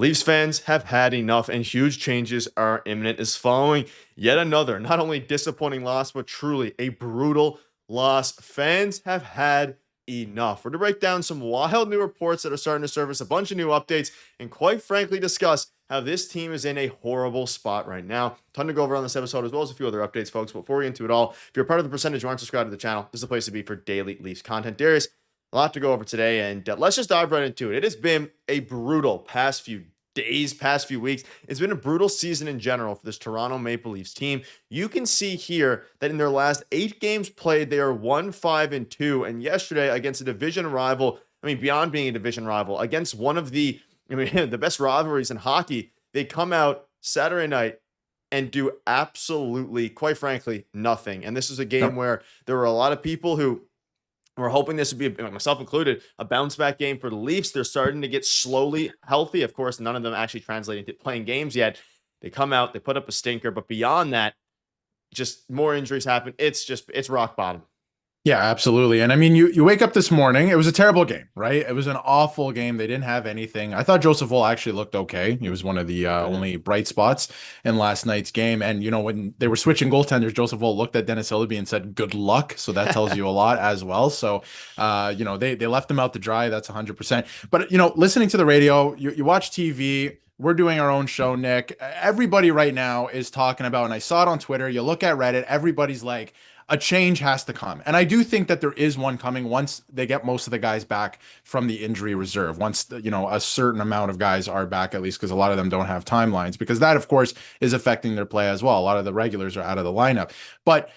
Leafs fans have had enough, and huge changes are imminent. Is following yet another, not only disappointing loss, but truly a brutal loss. Fans have had enough. We're to break down some wild new reports that are starting to surface, a bunch of new updates, and quite frankly, discuss how this team is in a horrible spot right now. Ton to go over on this episode, as well as a few other updates, folks. Before we get into it all, if you're part of the percentage who aren't subscribed to the channel, this is the place to be for daily Leafs content. Darius, a lot to go over today, and let's just dive right into it. It has been a brutal past few days, past few weeks. It's been a brutal season in general for this Toronto Maple Leafs team. You can see here that in their last 8 games played, they are 1-5-2. And yesterday, against a division rival, beyond being a division rival, against one of the, the best rivalries in hockey, they come out Saturday night and do absolutely, quite frankly, nothing. And this is a game where there were a lot of people who we're hoping this would be, myself included, a bounce back game for the Leafs. They're starting to get slowly healthy. Of course, none of them actually translating to playing games yet. They come out, they put up a stinker, but beyond that, just more injuries happen. It's rock bottom. Yeah, absolutely. And I mean, you wake up this morning, it was a terrible game, right? It was an awful game. They didn't have anything. I thought Joseph Woll actually looked okay. He was one of the only bright spots in last night's game. And, when they were switching goaltenders, Joseph Woll looked at Dennis Hilleby and said, good luck. So that tells you a lot as well. So, they left him out to dry. That's 100%. But, listening to the radio, you watch TV, we're doing our own show, Nick. Everybody right now is talking about, and I saw it on Twitter, you look at Reddit, everybody's like, a change has to come. And I do think that there is one coming once they get most of the guys back from the injury reserve. Once, a certain amount of guys are back, at least, because a lot of them don't have timelines, because that, of course, is affecting their play as well. A lot of the regulars are out of the lineup. But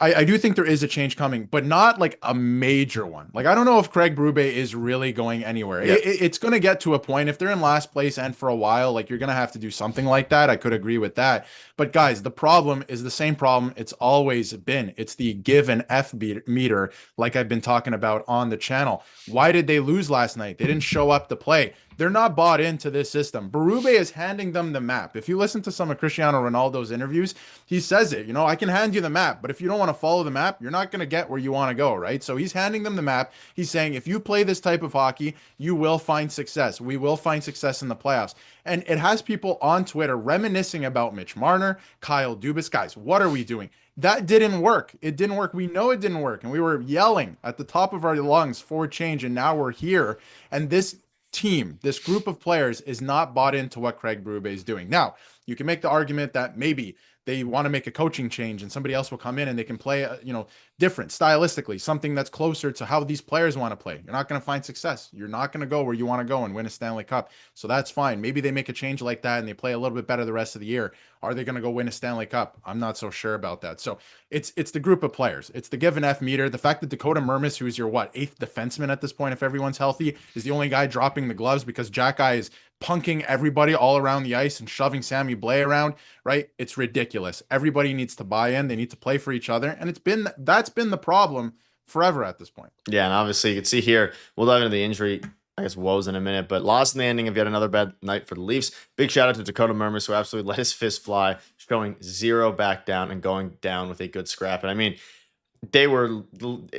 I do think there is a change coming, but not like a major one. Like, I don't know if Craig Berube is really going anywhere. Yeah. It's going to get to a point, if they're in last place and for a while, like, you're going to have to do something like that. I could agree with that. But guys, the problem is the same problem it's always been. It's the give and F meter, like I've been talking about on the channel. Why did they lose last night? They didn't show up to play. They're not bought into this system. Berube is handing them the map. If you listen to some of Cristiano Ronaldo's interviews, he says it. I can hand you the map, but if you don't want to follow the map, you're not going to get where you want to go, right? So he's handing them the map. He's saying, if you play this type of hockey, you will find success. We will find success in the playoffs. And it has people on Twitter reminiscing about Mitch Marner, Kyle Dubas. Guys, what are we doing? That didn't work. It didn't work. We know it didn't work. And we were yelling at the top of our lungs for change. And now we're here. And this team, this group of players, is not bought into what Craig Berube is doing. Now, you can make the argument that maybe they want to make a coaching change and somebody else will come in and they can play, different stylistically, something that's closer to how these players want to play. You're not going to find success. You're not going to go where you want to go and win a Stanley Cup. So that's fine. Maybe they make a change like that and they play a little bit better the rest of the year. Are they going to go win a Stanley Cup? I'm not so sure about that. So it's the group of players. It's the give and F meter. The fact that Dakota Mermis, who is your 8th defenseman at this point, if everyone's healthy, is the only guy dropping the gloves because Jack Guy is punking everybody all around the ice and shoving Sammy Blais around, right? It's ridiculous. Everybody needs to buy in. They need to play for each other. And that's been the problem forever at this point. Yeah, and obviously you can see here, we'll dive into the injury, woes in a minute, but lost in the ending of yet another bad night for the Leafs. Big shout out to Dakota Mermis, who absolutely let his fist fly, showing zero back down and going down with a good scrap. And they were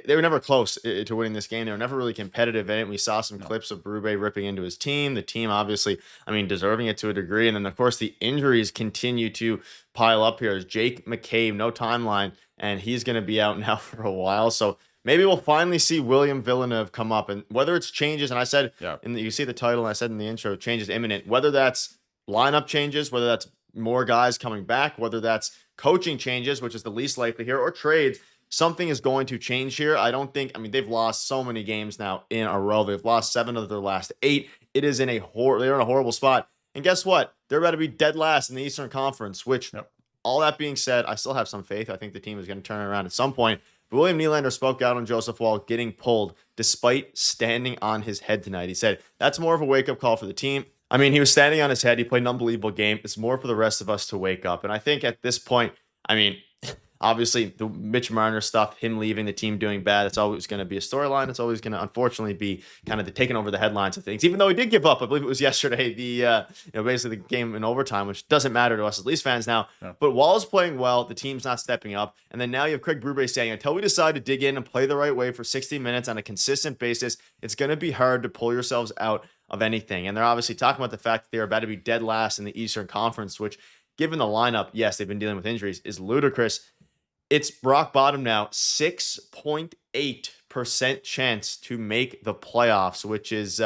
never close to winning this game. They were never really competitive in it. We saw some clips of Berube ripping into his team. The team obviously, deserving it to a degree. And then, of course, the injuries continue to pile up here. There's Jake McCabe, no timeline, and he's going to be out now for a while. So maybe we'll finally see William Villeneuve come up. And whether it's changes, and I said, you see the title, and I said in the intro, changes imminent. Whether that's lineup changes, whether that's more guys coming back, whether that's coaching changes, which is the least likely here, or trades, something is going to change here. I don't think, they've lost so many games now in a row. They've lost 7 of their last 8. It is they're in a horrible spot. And guess what? They're about to be dead last in the Eastern Conference, which, all that being said, I still have some faith. I think the team is going to turn it around at some point. But William Nylander spoke out on Joseph Woll getting pulled despite standing on his head tonight. He said, that's more of a wake-up call for the team. He was standing on his head. He played an unbelievable game. It's more for the rest of us to wake up. And I think at this point, obviously, the Mitch Marner stuff, him leaving the team doing bad, it's always going to be a storyline. It's always going to, unfortunately, be kind of taking over the headlines of things. Even though he did give up, I believe it was yesterday, basically the game in overtime, which doesn't matter to us as Leafs fans now. Yeah. But Wall's playing well, the team's not stepping up, and then now you have Craig Berube saying, until we decide to dig in and play the right way for 60 minutes on a consistent basis, it's going to be hard to pull yourselves out of anything. And they're obviously talking about the fact that they're about to be dead last in the Eastern Conference, which, given the lineup, yes, they've been dealing with injuries, is ludicrous. It's rock bottom now, 6.8% chance to make the playoffs, which is,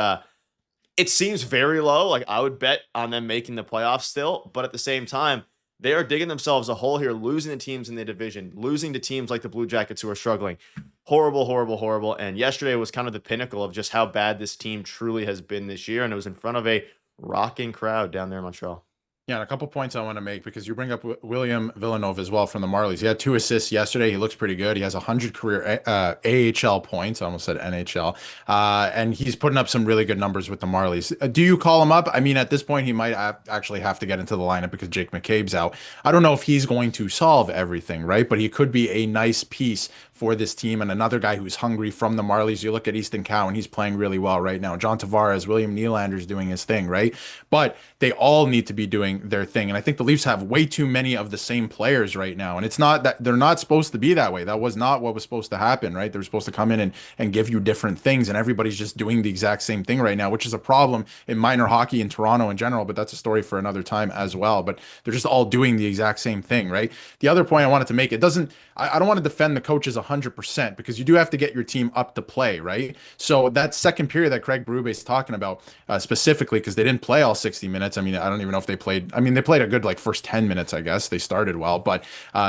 it seems very low. Like, I would bet on them making the playoffs still, but at the same time, they are digging themselves a hole here, losing to teams in the division, losing to teams like the Blue Jackets who are struggling. Horrible, horrible, horrible. And yesterday was kind of the pinnacle of just how bad this team truly has been this year. And it was in front of a rocking crowd down there in Montreal. Yeah, and a couple points I want to make because you bring up William Villanova as well from the Marlies. He had 2 assists yesterday. He looks pretty good. He has 100 career AHL points. I almost said NHL. And he's putting up some really good numbers with the Marlies. Do you call him up? I mean, at this point, he might actually have to get into the lineup because Jake McCabe's out. I don't know if he's going to solve everything, right? But he could be a nice piece for this team and another guy who's hungry from the Marlies. You look at Easton Cowan, he's playing really well right now. John Tavares, William Nylander's doing his thing, right? But they all need to be doing their thing. And I think the Leafs have way too many of the same players right now. And it's not that they're not supposed to be that way. That was not what was supposed to happen, right? They were supposed to come in and give you different things. And everybody's just doing the exact same thing right now, which is a problem in minor hockey in Toronto in general. But that's a story for another time as well. But they're just all doing the exact same thing, right? The other point I wanted to make, I don't want to defend the coaches 100% because you do have to get your team up to play, right? So that second period that Craig Berube is talking about specifically, because they didn't play all 60 minutes. I mean, I don't even know if they played. I mean, they played a good like first 10 minutes, I guess. They started well, but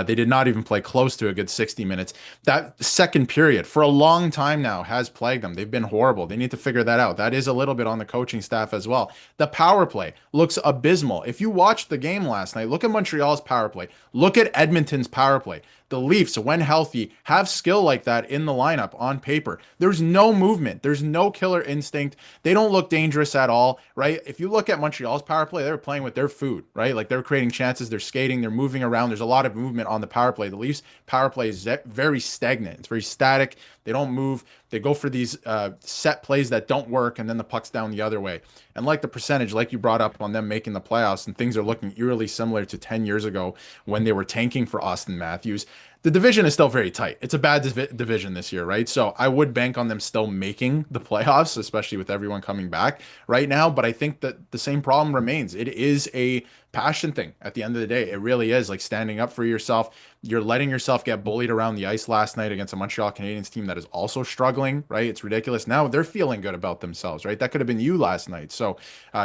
they did not even play close to a good 60 minutes. That second period for a long time now has plagued them. They've been horrible. They need to figure that out. That is a little bit on the coaching staff as well. The power play looks abysmal. If you watched the game last night, look at Montreal's power play. Look at Edmonton's power play. The Leafs, when healthy, have skill like that in the lineup on paper. There's no movement. There's no killer instinct. They don't look dangerous at all, right? If you look at Montreal's power play, they're playing with their food, right? Like they're creating chances, they're skating, they're moving around. There's a lot of movement on the power play. The Leafs power play is very stagnant. It's very static. They don't move. They go for these set plays that don't work, and then the puck's down the other way. And like the percentage, like you brought up on them making the playoffs, and things are looking eerily similar to 10 years ago when they were tanking for Austin Matthews. The division is still very tight. It's a bad division this year, right? So I would bank on them still making the playoffs, especially with everyone coming back right now. But I think that the same problem remains. It is a passion thing at the end of the day. It really is like standing up for yourself. You're letting yourself get bullied around the ice last night against a Montreal Canadiens team that is also struggling, right? It's ridiculous. Now they're feeling good about themselves, right? That could have been you last night. So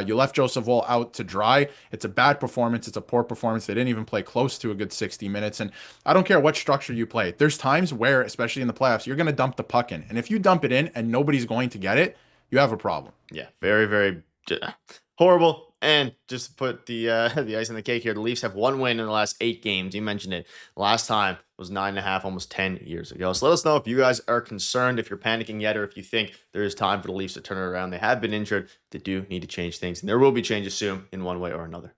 you left Joseph Woll out to dry. It's a bad performance. It's a poor performance. They didn't even play close to a good 60 minutes. And I don't care what structure you play. There's times where, especially in the playoffs, you're going to dump the puck in. And if you dump it in and nobody's going to get it, you have a problem. Yeah, very, very horrible. And just to put the ice on the cake here, the Leafs have 1 win in the last 8 games. You mentioned it. Last time was 9.5, almost 10 years ago. So let us know if you guys are concerned, if you're panicking yet, or if you think there is time for the Leafs to turn it around. They have been injured. They do need to change things. And there will be changes soon in one way or another.